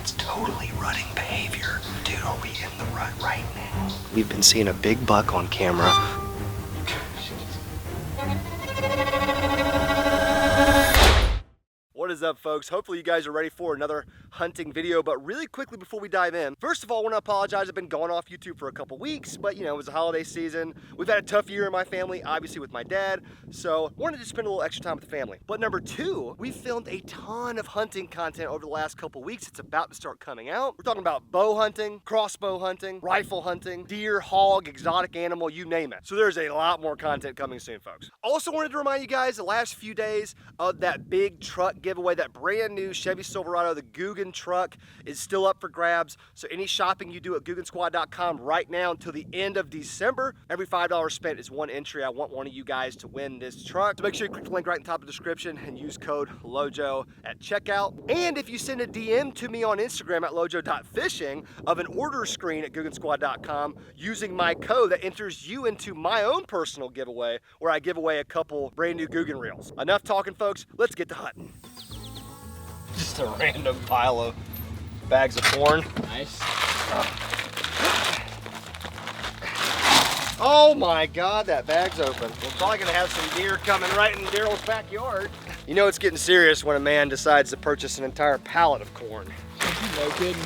That's totally rutting behavior. Dude, are we in the rut right now? We've been seeing a big buck on camera. What is up, folks? Hopefully you guys are ready for another hunting video, but really quickly before we dive in, first of all, I want to apologize. I've been gone off YouTube for a couple weeks, but you know, it was the holiday season. We've had a tough year in my family, obviously with my dad, so wanted to spend a little extra time with the family. But number two, we filmed a ton of hunting content over the last couple weeks. It's about to start coming out. We're talking about bow hunting, crossbow hunting, rifle hunting, deer, hog, exotic animal, you name it. So there's a lot more content coming soon, folks. Also wanted to remind you guys the last few days of that big truck giveaway, that brand new Chevy Silverado, the Guggen truck, is still up for grabs. So any shopping you do at GuggenSquad.com right now until the end of December, every $5 spent is one entry. I want one of you guys to win this truck. So make sure you click the link right in the top of the description and use code LOJO at checkout. And if you send a DM to me on Instagram at lojo.fishing of an order screen at GuggenSquad.com using my code, that enters you into my own personal giveaway where I give away a couple brand new Guggen reels. Enough talking, folks. Let's get to hunting. Just a random pile of bags of corn. Nice. Oh my God, that bag's open. We're probably gonna have some deer coming right in Daryl's backyard. You know it's getting serious when a man decides to purchase an entire pallet of corn. No kidding.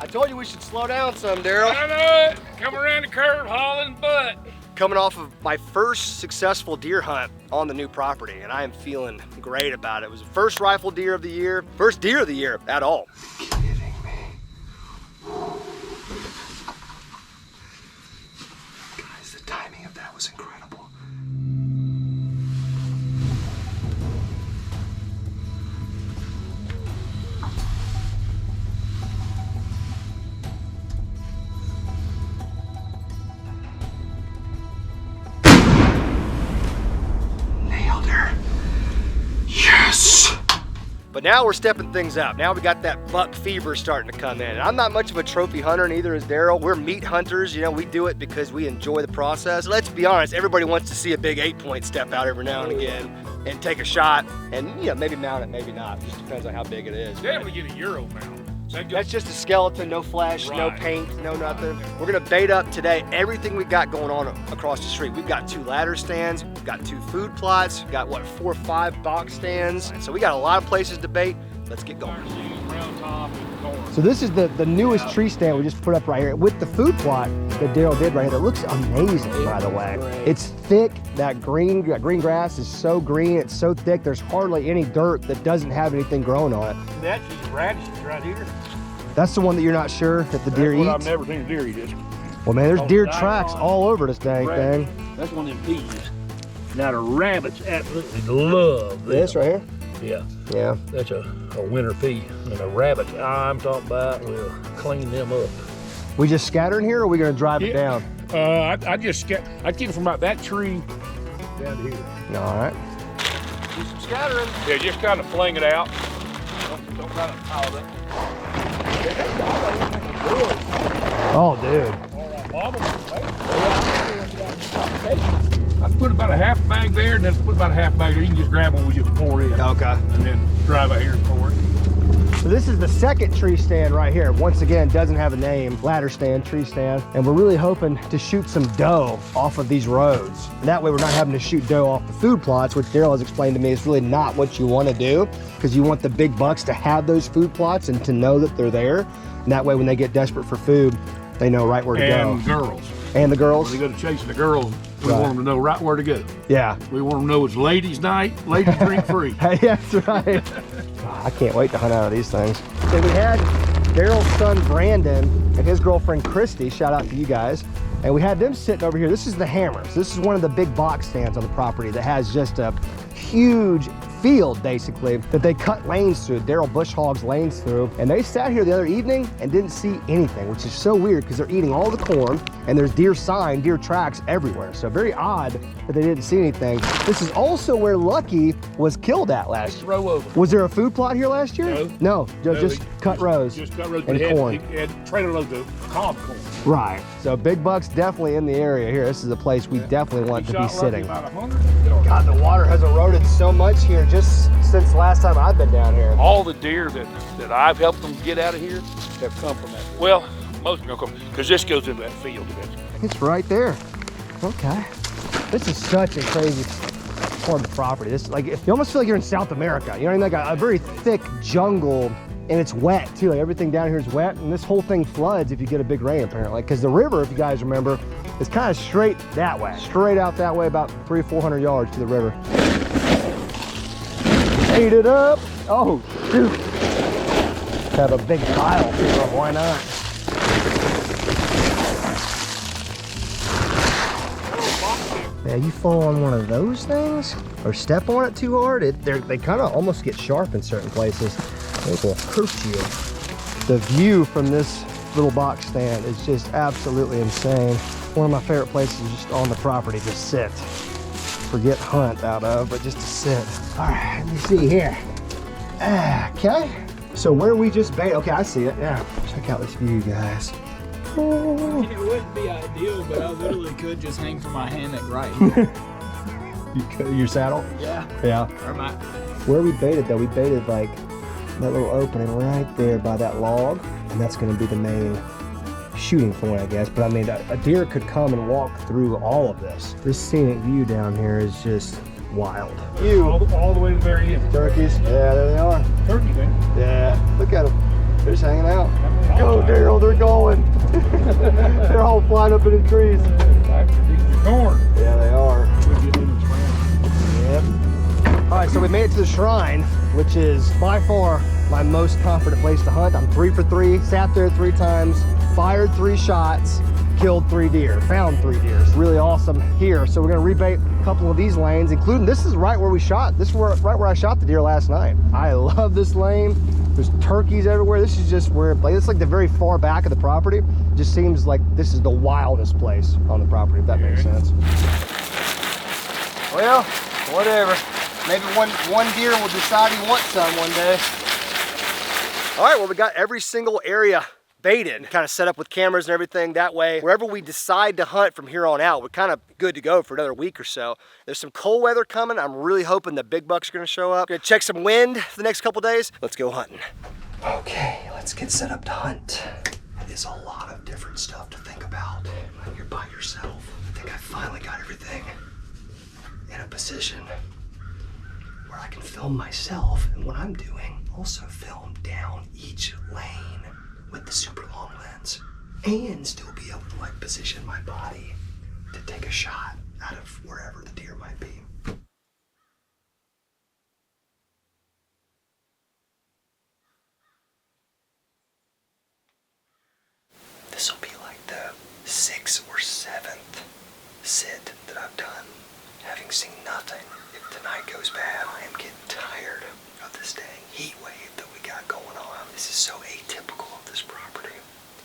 I told you we should slow down some, Daryl. I know it. Come around the curve, hauling butt. Coming off of my first successful deer hunt on the new property, and I am feeling great about it. It was the first rifle deer of the year, first deer of the year at all. Kidding me. Guys, the timing of that was incredible. But now we're stepping things up. Now we got that buck fever starting to come in. And I'm not much of a trophy hunter, neither is Daryl. We're meat hunters, you know, we do it because we enjoy the process. Let's be honest, everybody wants to see a big 8-point step out every now and again and take a shot and, you know, maybe mount it, maybe not. Just depends on how big it is. They're able to get a Euro mount. That's just a skeleton, no flesh, right. No paint, no nothing. We're gonna bait up today everything we've got going on across the street. We've got 2 ladder stands, we've got 2 food plots, we've got what, 4 or 5 box stands. So we got a lot of places to bait. Let's get going. So this is the newest tree stand we just put up right here with the food plot that Daryl did right here. That looks amazing, by the way. Great. It's thick. That green grass is so green. It's so thick. There's hardly any dirt that doesn't have anything growing on it. That's just radishes right here. That's the one that you're not sure that the deer eats? I've never seen a deer eat it. Well, man, there's deer tracks all over this dang thing. That's one of them peas. Now the rabbits absolutely love this right here? Yeah. Yeah. That's a winter pea. And the rabbits I'm talking about will clean them up. We just scattering here, or are we gonna drive it down? I just get it from about that tree down to here. All right. Do some scattering. Yeah, just kind of fling it out. Don't kind of pile it up. Oh, dude. I put about a half bag there, and then put about a half bag there. You can just grab one, we just pour in. Okay. And then drive out here and pour it. So this is the second tree stand right here. Once again, doesn't have a name, ladder stand, tree stand. And we're really hoping to shoot some doe off of these roads. And that way we're not having to shoot doe off the food plots, which Daryl has explained to me is really not what you want to do, because you want the big bucks to have those food plots and to know that they're there. And that way when they get desperate for food, they know right where to go. And girls. And the girls. When they go to chasing the girls, we want them to know right where to go. Yeah. We want them to know it's ladies' night, ladies drink free. Hey, that's right. I can't wait to hunt out of these things. So we had Daryl's son Brandon and his girlfriend Christy, shout out to you guys, and we had them sitting over here. This is the Hammers. This is one of the big box stands on the property that has just a huge field, basically, that they cut lanes through. Daryl bush hogs lanes through, and they sat here the other evening and didn't see anything, which is so weird because they're eating all the corn and there's deer sign, deer tracks everywhere. So very odd that they didn't see anything. This is also where Lucky was killed at last year. Row over. Was there a food plot here last year? No, just cut rows. Just cut rows and corn. And trailer loads of cob corn. Right. So big bucks definitely in the area here. This is a place we definitely want to be sitting. God, the water has eroded so much here just since the last time I've been down here. All the deer that I've helped them get out of here have come from that. Well, most of them come, because this goes into that field eventually. It's right there. Okay. This is such a crazy part of the property. This, like, you almost feel like you're in South America. You know what I mean? Like a very thick jungle, and it's wet too. Like everything down here is wet, and this whole thing floods if you get a big rain, apparently. Because the river, if you guys remember, is kind of straight that way. Straight out that way, about 300-400 yards to the river. Ate it up. Oh, shoot. Have a big pile here, why not? Yeah, you fall on one of those things or step on it too hard, they kind of almost get sharp in certain places. It will hurt you. The view from this little box stand is just absolutely insane. One of my favorite places is just on the property to sit. Forget hunt out of, but just to sit. All right, let me see here. Okay, so where we just bait, okay, I see it, yeah. Check out this view, guys. I mean, it wouldn't be ideal, but I literally could just hang from my hammock right here. Your saddle? Yeah. Yeah. Or my... Where we baited though, we baited like that little opening right there by that log, and that's gonna be the main shooting point, I guess. But I mean, a deer could come and walk through all of this. This scenic view down here is just wild. All the way to the very end. Turkeys, yeah, there they are. Turkey thing. Yeah, look at them. They're just hanging out. Go, Daryl, they're going. They're all flying up in the trees. Corn. Yeah, they are. We'll get in the shrine. Yep. All right, so we made it to the shrine, which is by far my most confident place to hunt. I'm 3 for 3, sat there 3 times, fired 3 shots, killed 3 deer, found 3 deer. It's really awesome here. So we're gonna rebait a couple of these lanes, including, this is right where we shot. This is right where I shot the deer last night. I love this lane. There's turkeys everywhere. This is just where, like, it's like the very far back of the property. It just seems like this is the wildest place on the property, if that makes sense. Well, whatever. Maybe one deer will decide he wants some one day. All right, well, we got every single area baited, kind of set up with cameras and everything. That way, wherever we decide to hunt from here on out, we're kind of good to go for another week or so. There's some cold weather coming. I'm really hoping the big bucks are gonna show up. Gonna check some wind for the next couple days. Let's go hunting. Okay, let's get set up to hunt. It is a lot of different stuff to think about when you're by yourself. I think I finally got everything in a position where I can film myself and what I'm doing. Also film down each lane with the super long lens and still be able to like position my body to take a shot out of wherever the deer might be. This will be like the 6th or 7th sit that I've done, having seen nothing. If tonight goes bad, I am getting tired of this dang heat wave that we got going on. This is so atypical of this property.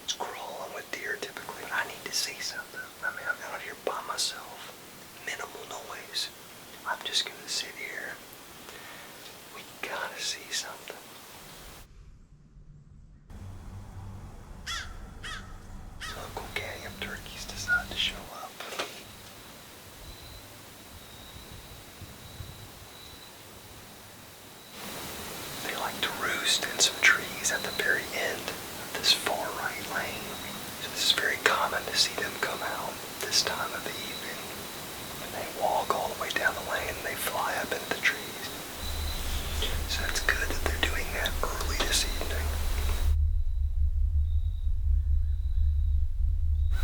It's crawling with deer typically, but I need to see something. I mean, I'm out here by myself. Minimal noise. I'm just gonna sit here. We gotta see something. Local gang of turkeys decide to show up. They like to roost in some trees at the very end of this far right lane. So this is very common to see them come out this time of the evening. And they walk all the way down the lane and they fly up into the trees. So it's good that they're doing that early this evening.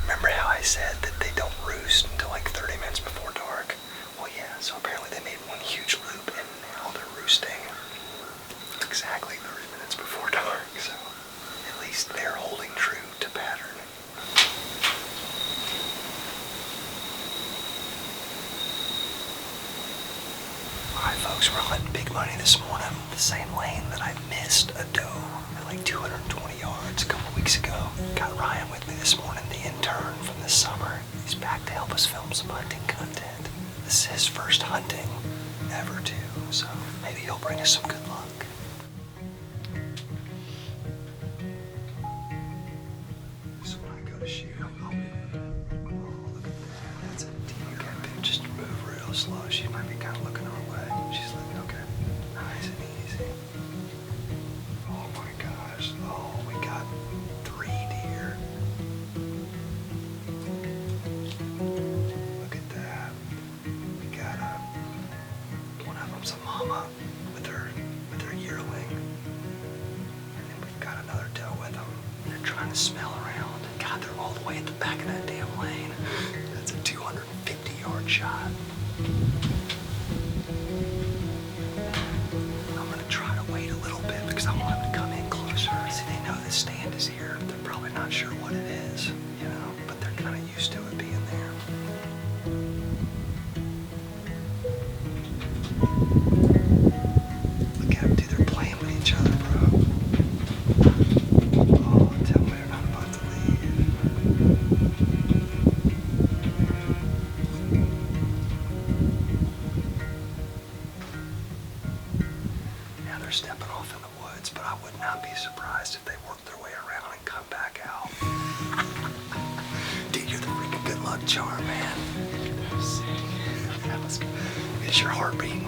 Remember how I said that they don't roost until like 30 minutes before dark? Well, yeah, so apparently they made one huge loop and now they're roosting exactly 30 minutes before dark, so at least they're holding true to pattern. Alright folks, we're hunting big money this morning. The same lane that I missed a doe at like 220 yards a couple weeks ago. Got Ryan with me this morning, the intern from this summer. He's back to help us film some hunting content. This is his first hunting ever too, so maybe he'll bring us some good luck. So when I go to shoot, oh, look at that. That's a deer. Okay, just move real slow. She might be kind of looking our way. She's like, okay. Nice. And 3 deer. Look at that. We got one of them's a mama with her yearling. And then we've got another doe with them. They're trying to smell around. God, they're all the way at the back of that damn lane. That's a 250-yard shot. I'm gonna try to wait a little bit because I want them to come in closer. See, they know this stand is here. They're probably not sure what it is, you know, but they're kind of used to it being there. Look at them, dude. They're playing with each other, bro. Oh, tell me they're not about to leave. Now they're stepping off in the woods, but I would not be surprised if they work their way around and come back out. Dude, you're the freaking good luck charm, man. That was sick. That was good. Is your heart beating?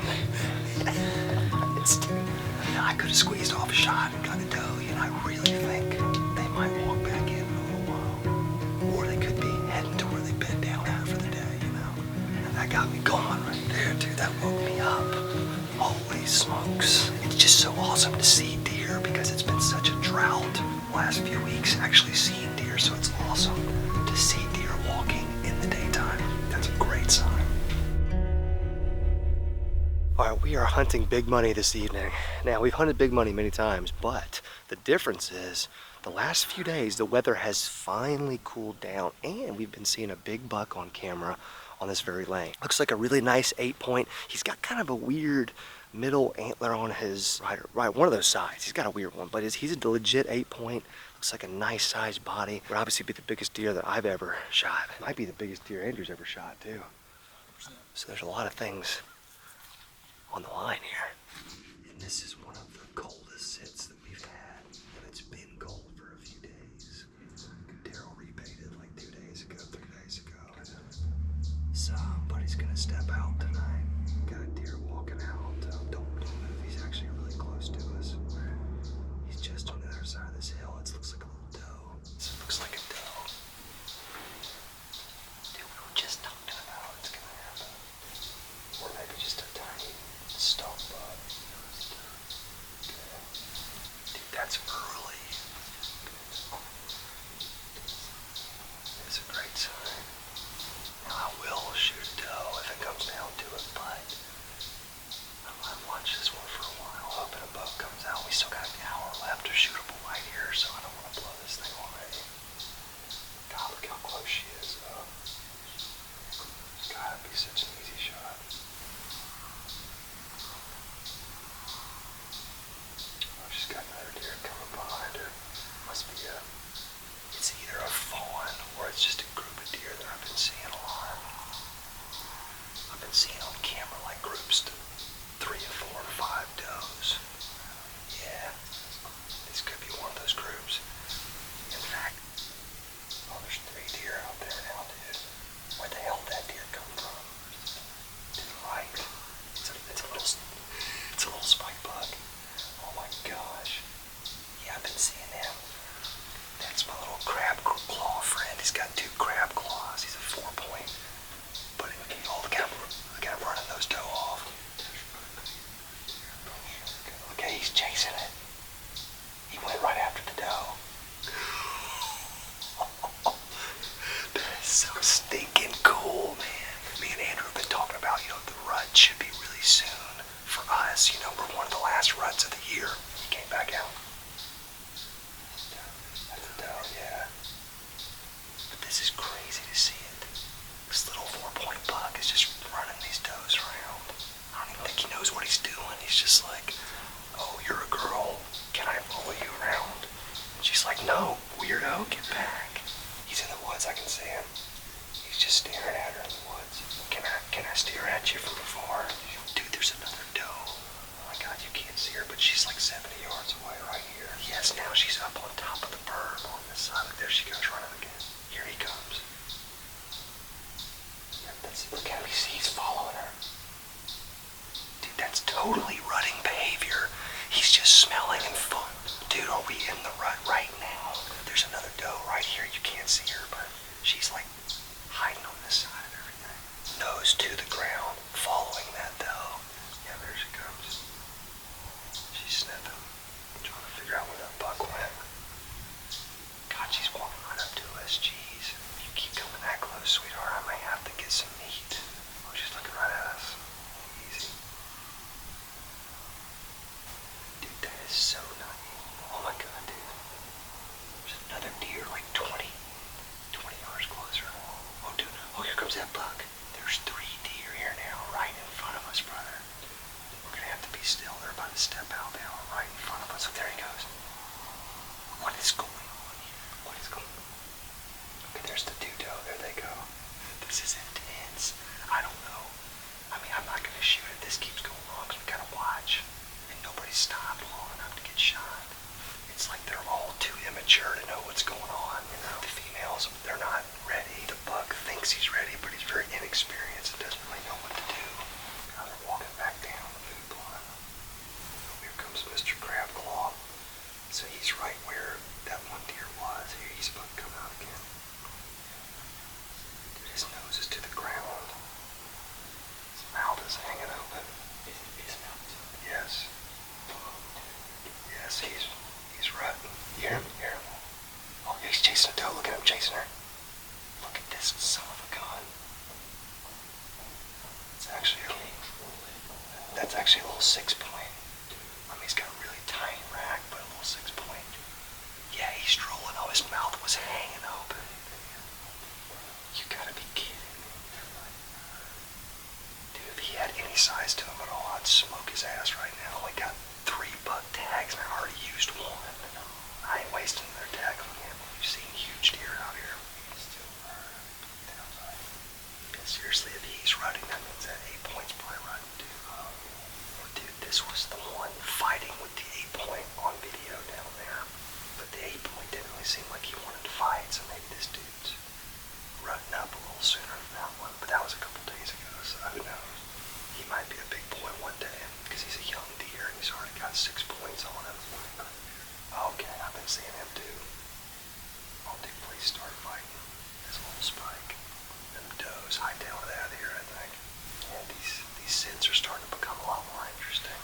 I could have squeezed off a shot and got a doe. You know, I really think they might walk back in a little while. Or they could be heading to where they bed down at for the day, you know. And that got me going right there, dude. That woke me up. Holy smokes. It's just so awesome to see deer because it's been such a drought the last few weeks actually seeing deer. So it's awesome to see deer walking in the daytime. That's a great sign. All right, we are hunting big money this evening. Now, we've hunted big money many times, but the difference is the last few days, the weather has finally cooled down and we've been seeing a big buck on camera on this very lane. Looks like a really nice 8-point. He's got kind of a weird middle antler on his right one of those sides. He's got a weird one, but he's a legit 8-point. Looks like a nice sized body. Would obviously be the biggest deer that I've ever shot. It might be the biggest deer Andrew's ever shot too. So there's a lot of things on the line here. And this is one of the coldest sits that we've had. And it's been cold for a few days. Daryl rebaited like 2 days ago, 3 days ago. Somebody's gonna step out tonight. Got a deer walking out. Don't move. He's actually really close to us. He's just on the other side of this hill. It looks like a little doe. This looks like a doe. Dude, we were just talking about it's gonna happen. Or maybe just a tiny stump bug. Dude, that's early. It's a great sign. Now I will shoot a doe if it comes down to it, but I might watch this one for a while, hoping a buck comes out. We still got an hour left of shootable light here, so I don't want to blow this thing already. God, look how close she is, though. It's gotta be such an easy shot. Oh, she's got another deer coming behind her. Must be it's either a fawn or it's just a group of deer that I've been seeing a lot. I've been seeing on camera like groups to 3 or 4 or 5 does. Yeah, this could be one of those groups. In fact, oh, there's 3 deer out there now, dude. Where the hell did that deer come from? To the right. It's a little spike bug. Oh my gosh. Yeah, I've been seeing him. That's my little crab claw friend. He's got 2 crab claws. He's a 4-point. But okay, look at him running those doe off. Okay, he's chasing it. He went right after the doe. That is so stinking cool, man. Me and Andrew have been talking about, you know, the rut should be really soon for us. You know, we're one of the last ruts of the year. He came back out. That's a doe, yeah. But this is crazy to see it. This little 4-point buck is just running these does around. I don't even think he knows what he's doing. He's just like, oh, you're a girl. Can I follow you around? And she's like, no, weirdo, get back. He's in the woods. I can see him. He's just staring at her in the woods. Can I stare at you from afar? Dude, there's another doe. Oh my God, you can't see her, but she's like 70 yards away right here. Yes, now she's up on top of the berm on this side. Look, there she goes running again. Here he comes. Look at him, he's following her. Dude, that's totally rutting behavior. He's just smelling and fun. Dude, are we in the rut right now? there's another doe right here. You can't see her, but she's like hiding on this side of everything. Nose to the ground, following that doe. Yeah, there she comes. She's sniffing, trying to figure out where that buck went. God, she's walking right up to us. Jeez. If you keep coming that close, sweetheart, I may have to get some meat. Oh, she's looking right at us. Easy. Dude, that is so nutty. Oh my God, dude. There's another deer like 20 yards closer. Oh, dude. Oh, here comes that buck. There's 3 deer here now, right in front of us, brother. We're gonna have to be still. They're about to step out now, right in front of us. So there he goes. What is going on here? What is going on? Okay, there's the 2 doe. There they go. This is intense. I don't know. I mean, I'm not gonna shoot it. This keeps going on because we gotta watch. And nobody's stopped long enough to get shot. It's like they're all too immature to know what's going on. You know, the females, they're not ready. The buck thinks he's ready, but he's very inexperienced and doesn't really know what to do. Now they're walking back down the food plot. Oh, here comes Mr. Crab Claw. So he's right where that one deer was. Here, he's about to come out again. Dude, his nose is to the ground. His mouth is hanging open. His mouth is open? Yes. Yes, he's rutting. You hear him? You hear him? Oh, he's chasing a doe. Look at him chasing her. Look at this son of a gun. That's actually a little 6-point. I mean, he's got a really tiny rack, but a little 6-point. Yeah, he's strolling. Oh, his mouth was hanging open. You gotta be kidding me. Dude, if he had any size to him at all, I'd smoke his ass right now. We got 3 buck tags and I already used 1. I ain't wasting their tag on him. We've seen huge deer out here. Yeah, seriously, if he's rutting, that means that 8-point's probably rutting too. Oh, dude, this was the one fighting with the 8-point on video down there. But the 8-point didn't really seem like he wanted to fight, so maybe this dude's rutting up a little sooner than that one. But that was a couple days ago, so who knows? He might be a big boy one day, because he's a young deer and he's already got 6 points on him. Okay, I've been seeing him too. Oh, dude, please start fighting. This little spike. Them does hightail it out of here, I think. Yeah, these scents are starting to become a lot more interesting.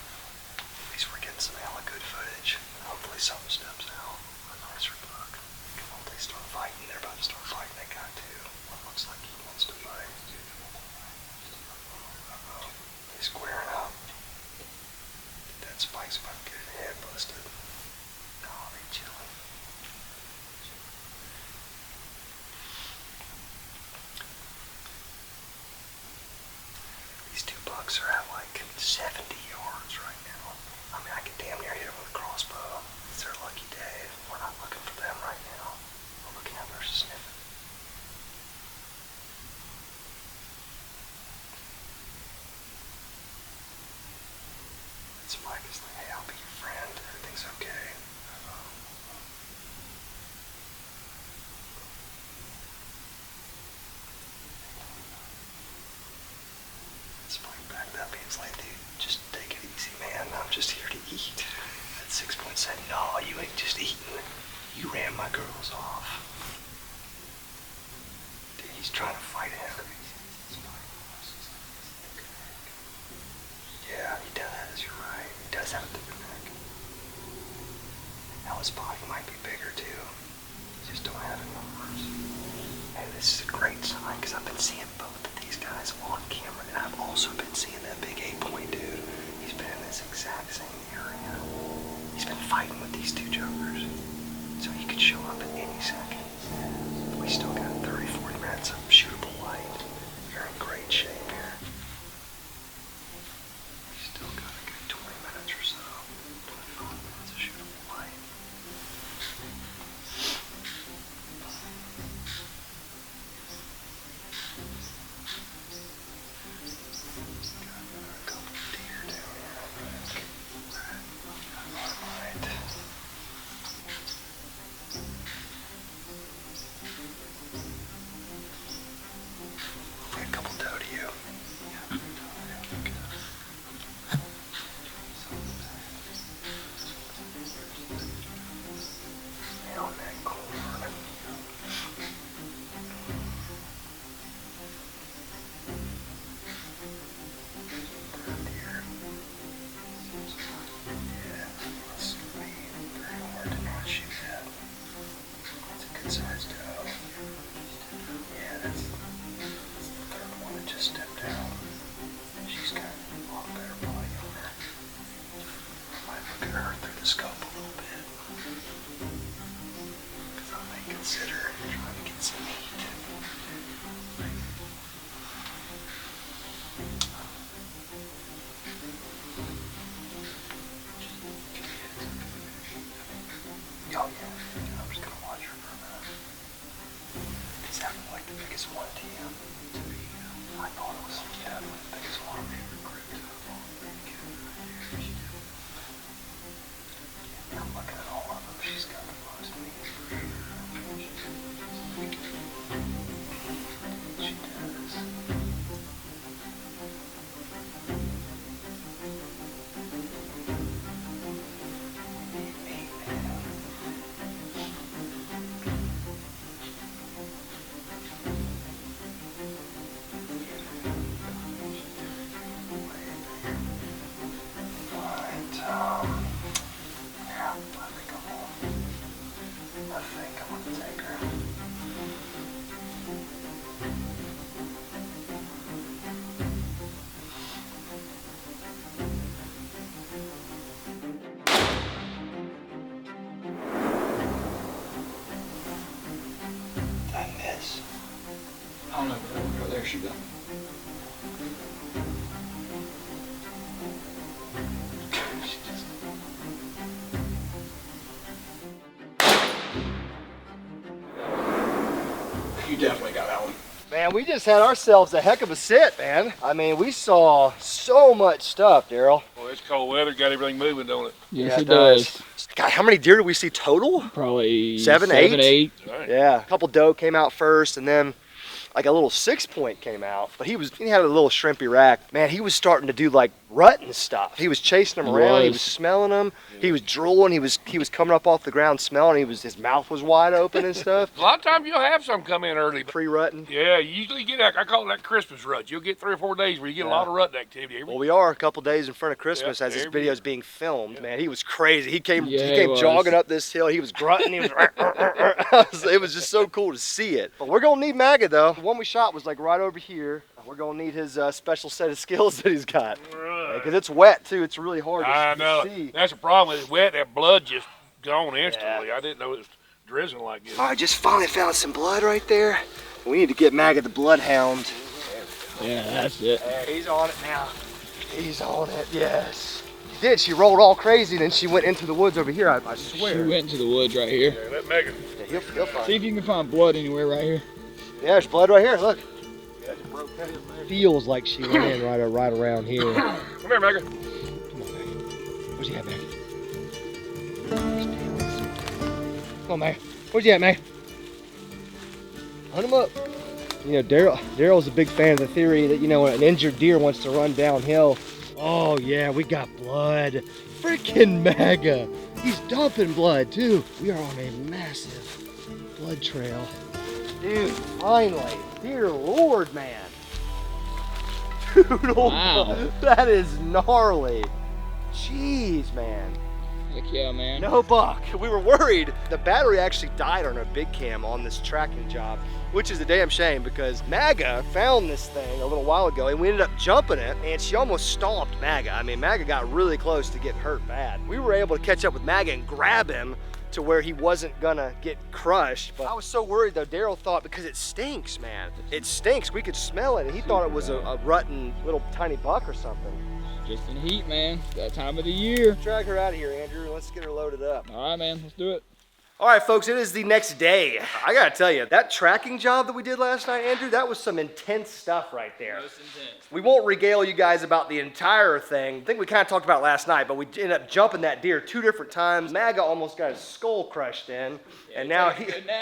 At least we're getting some hella good footage. Hopefully something steps out. A nicer buck. Come on, they start fighting. They're about to start fighting. That guy too. One looks like he wants to fight. Uh-oh. He's squaring up. That spike's about to get his head busted. Oh, they chilling. These 2 bucks are at like 70 yards right now. I mean, I could damn near hit them with a crossbow. It's their lucky day. We're not looking for them right now. We're looking at their sniffing. That spike is like, hey, I'll be your friend. Everything's okay. Spike backed up. He's like, dude, just take it easy, man. I'm just here to eat. That 6-point said, no, you ain't just eating. You ran my girls off. Dude, he's trying to fight him. Yeah, he does. You're right. He does have a thicker neck. Now his body might be bigger too. He just don't have any arms. Hey, this is a great sign because I've been seeing both of these guys on camera, and I've also been seeing that big 8-point dude. He's been in this exact same area. He's been fighting with these 2 jokers. So he could show up at any second. We still got 30-40 minutes of shootable light. We're in great shape here. We still got a good 20 minutes or so. 25 minutes of shootable light. Got a couple of deer down here, I think. Alright. Not too bad. That's a good sized doe. Yeah, that's the third one that just stepped out. She's got a lot better body on her. Might look at her through the scope a little bit. Because I may consider trying to get some meat. Oh yeah, I'm just gonna watch her for a minute. These happen like the biggest one to you. I thought it was the biggest one. I'm looking at all of them. She's got the most meat. She does. I don't know, but there she goes. You definitely got that one. Man, we just had ourselves a heck of a sit, man. I mean, we saw so much stuff, Daryl. Well, it's cold weather, got everything moving, don't it? Yes, Yeah, it does. God, how many deer did we see total? Probably Seven, eight. Right. Yeah, a couple doe came out first, and then like a little 6-point came out. But he had a little shrimpy rack. Man, he was starting to do like rut and stuff. He was chasing them around. He was smelling them. He was drooling. He was coming up off the ground smelling. His mouth was wide open and stuff. A lot of times you'll have some come in early. Pre-rutting. Yeah, you usually get that. I call it that Christmas rut. You'll get 3 or 4 days where you get a lot of rutting activity. Well, we are a couple days in front of Christmas Yep, as this every video is being filmed. Man, he was crazy. He came was. jogging up this hill. He was grunting. He was it was just so cool to see it. But we're gonna need Maggot though. The one we shot was like right over here. We're gonna need his special set of skills that he's got. Because it's wet too. It's really hard to see. That's the problem. It's wet. That blood just gone instantly. I didn't know it was drizzling like this. All right, just finally found some blood right there. We need to get Maggot the bloodhound. Yeah, that's it. He's on it now. He's on it, yes. She did. She rolled all crazy, and then she went into the woods over here, I swear. She went into the woods right here. Yeah, let Megan. Yeah, he'll find See if you can find blood anywhere right here. Yeah, there's blood right here, look. Yeah, just broke that in there. Feels like she went in right around here. Come here, Megan. Come on, Maggot. Where's he at, Maggot? Come on, Maggot. Where's he at, Maggot? Hunt him up. You know, Daryl's a big fan of the theory that, you know, when an injured deer wants to run downhill. Oh, yeah, we got blood. Freaking Maggot. He's dumping blood, too. We are on a massive blood trail. Dude, finally. Dear Lord, man. Dude, oh Wow. that is gnarly. Jeez, man. Heck yeah, man. No buck. We were worried. The battery actually died on our big cam on this tracking job, which is a damn shame because Maggot found this thing a little while ago and we ended up jumping it and she almost stomped Maggot. I mean, Maggot got really close to getting hurt bad. We were able to catch up with Maggot and grab him to where he wasn't gonna get crushed. But I was so worried though. Daryl thought because it stinks, man. It stinks. We could smell it and he thought it was a rutting little tiny buck or something. Just in heat, man. That time of the year. Drag her out of here, Andrew. Let's get her loaded up. All right, man. Let's do it. All right, folks, it is the next day. I gotta tell you, that tracking job that we did last night, Andrew, that was some intense stuff right there. Most intense. We won't regale you guys about the entire thing. I think we kind of talked about it last night, but we ended up jumping that deer 2 different times. Maggot almost got his skull crushed in, and now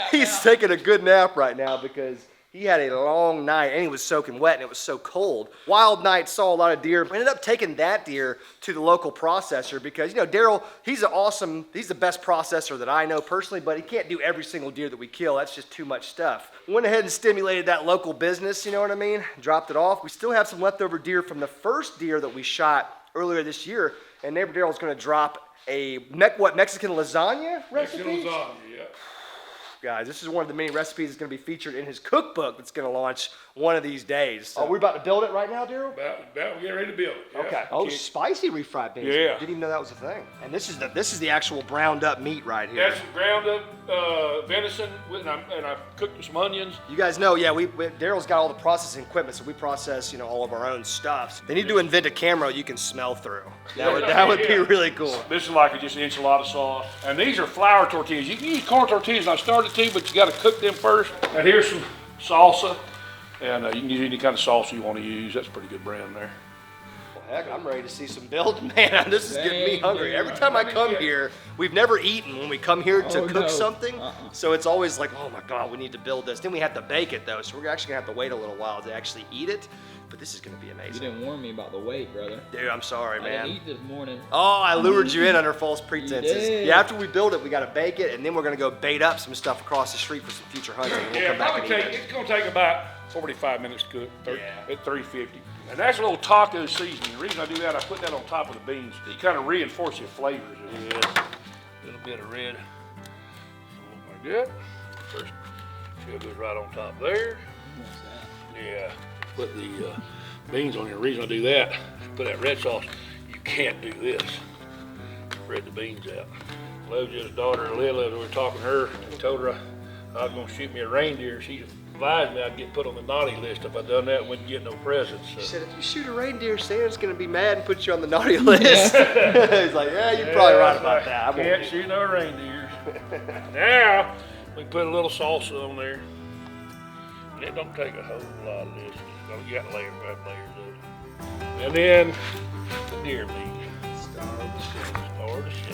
he's taking a good nap right now because he had a long night and he was soaking wet and it was so cold. Wild night, saw a lot of deer. We ended up taking that deer to the local processor because, you know, Daryl, he's the best processor that I know personally, but he can't do every single deer that we kill. That's just too much stuff. Went ahead and stimulated that local business, you know what I mean? Dropped it off. We still have some leftover deer from the first deer that we shot earlier this year, and neighbor Daryl's gonna drop a Mexican lasagna recipe? Mexican lasagna, yeah. Guys, this is one of the many recipes that's going to be featured in his cookbook that's going to launch one of these days. So. We're about to build it right now, Daryl? About getting ready to build it. Yeah. Okay. Oh, spicy refried beans. Yeah. Didn't even know that was a thing. And this is the actual browned up meat right here. That's ground up venison, and I cooked with some onions. You guys know, yeah, Daryl's got all the processing equipment, so we process, all of our own stuff. They need to invent a camera you can smell through. That would be really cool. This is like just enchilada sauce. And these are flour tortillas. You can use corn tortillas, and I started to, but you got to cook them first. And here's some salsa. And you can use any kind of salsa you want to use. That's a pretty good brand there. Well, heck, I'm ready to see some build. Man, this is getting me hungry. Every time I come here, we've never eaten when we come here to cook something. So it's always like, oh my God, we need to build this. Then we have to bake it though. So we're actually gonna have to wait a little while to actually eat it. But this is gonna be amazing. You didn't warn me about the weight, brother. Dude, I'm sorry, man. I didn't eat this morning. Oh, I lured you in under false pretenses. You did. Yeah, after we build it, we gotta bake it, and then we're gonna go bait up some stuff across the street for some future hunting. And we'll come back and eat it. It's gonna take about 45 minutes to cook at 350. And that's a little taco seasoning. The reason I do that, I put that on top of the beans. It kind of reinforces the flavors. Yeah. A little bit of red. Like that. First, shove this right on top there. What's that? Yeah. Put the beans on here. The reason I do that, put that red sauce, you can't do this. Spread the beans out. LOJO's daughter, Lila, we were talking to her, and told her I was going to shoot me a reindeer. She advised me I'd get put on the naughty list. If I'd done that, I wouldn't get no presents. So. She said, if you shoot a reindeer, Santa's going to be mad and put you on the naughty list. He's like, yeah, you're probably right about that. I can't shoot no reindeers. Now, we can put a little salsa on there. And it don't take a whole lot of this. You got layers of it. And then the deer meat. Star of the show.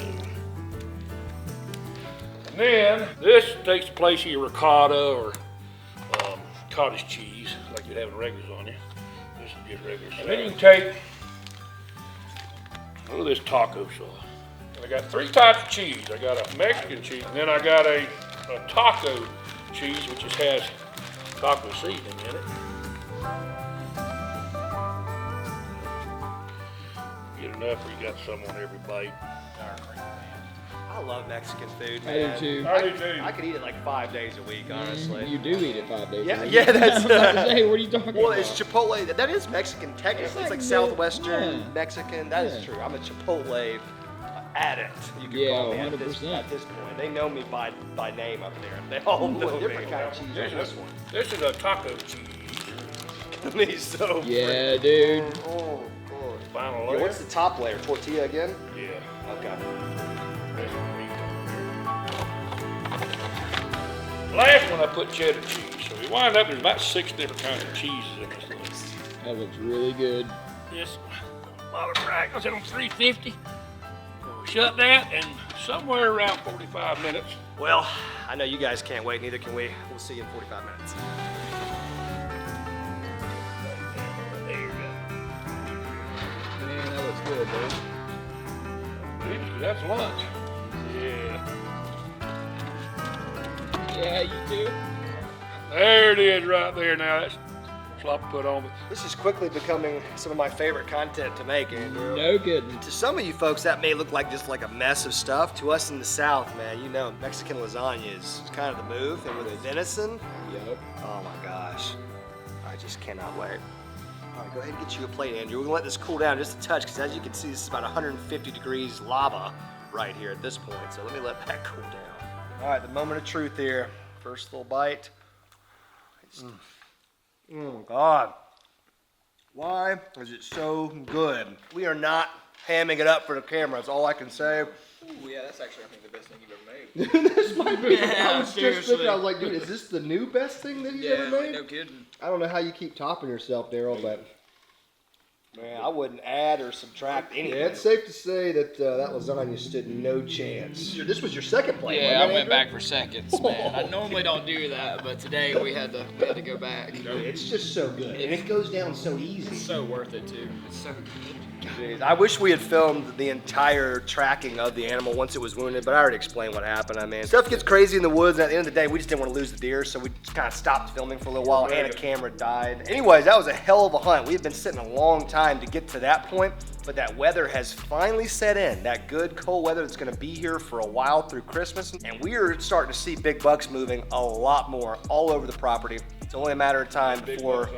And then this takes the place of your ricotta or cottage cheese, like you'd have in regular lasagna. This is just regular. And then you can take a little of this taco sauce. And I got 3 types of cheese. I got a Mexican cheese, and then I got a taco cheese, which just has taco seasoning in it. Get enough where you got some on every bite. I love Mexican food, I man. do too. I do too. I could eat it like 5 days a week, honestly. You do eat it 5 days. Yeah, a week. yeah, that's. I was about to say, what are you talking Well, about? it's Chipotle. That is Mexican technically. It's like Southwestern Mexican. That is true. I'm a Chipotle addict. You can call me 100%. at this point. They know me by name up there. They all know a different kind of cheese on this one. This is a taco cheese. He's so Yeah, dude. Oh, Final yeah, layer. what's the top layer? Tortilla again? Yeah. Okay. Last one I put cheddar cheese. So we wind up, there's about 6 different kinds of cheeses in this thing. That looks really good. This bottom rack, I said on 350. We'll shut that and somewhere around 45 minutes. Well, I know you guys can't wait, neither can we. We'll see you in 45 minutes. There you go. Man, that looks good, dude. That's lunch. Yeah. Yeah, you do. There it is right there. Now that's slop put on. This is quickly becoming some of my favorite content to make, Andrew. No kidding. To some of you folks, that may look like just like a mess of stuff. To us in the South, man, you know, Mexican lasagna is kind of the move. And with venison, Yep. oh my gosh, I just cannot wait. All right, go ahead and get you a plate, Andrew. We're gonna let this cool down just a touch, because as you can see, this is about 150 degrees lava right here at this point. So let me let that cool down. All right, the moment of truth here. First little bite. Oh my God. Why is it so good? We are not hamming it up for the camera. That's all I can say. Ooh, yeah, that's actually, I think, the best thing you've ever made. This might be. Yeah, I was just thinking, I was like, dude, is this the new best thing that he's ever made? no kidding. I don't know how you keep topping yourself, Daryl, but man, I wouldn't add or subtract anything. Yeah, it's safe to say that that lasagna stood no chance. This was your second plate. Yeah, I wasn't it, went Andrew? back for seconds, man. I normally don't do that, but today we had to go back. It's just so good, and it goes down so easy. It's so worth it too. It's so good. Jeez, I wish we had filmed the entire tracking of the animal once it was wounded, but I already explained what happened. I mean, stuff gets crazy in the woods, and at the end of the day, we just didn't want to lose the deer, so we just kind of stopped filming for a little while, and a camera died. Anyways, that was a hell of a hunt. We had been sitting a long time to get to that point, but that weather has finally set in. That good cold weather that's gonna be here for a while through Christmas. And we are starting to see big bucks moving a lot more all over the property. It's only a matter of time before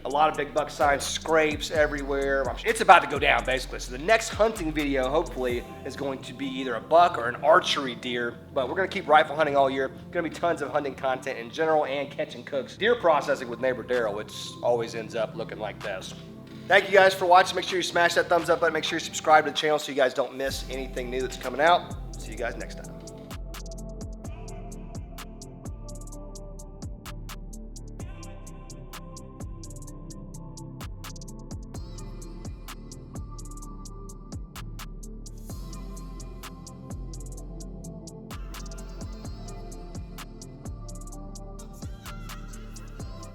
a lot of big buck signs, scrapes everywhere. It's about to go down basically. So the next hunting video hopefully is going to be either a buck or an archery deer, but we're gonna keep rifle hunting all year. Gonna be tons of hunting content in general and catching cooks. Deer processing with neighbor Daryl, which always ends up looking like this. Thank you guys for watching. Make sure you smash that thumbs up button. Make sure you subscribe to the channel so you guys don't miss anything new that's coming out. See you guys next time.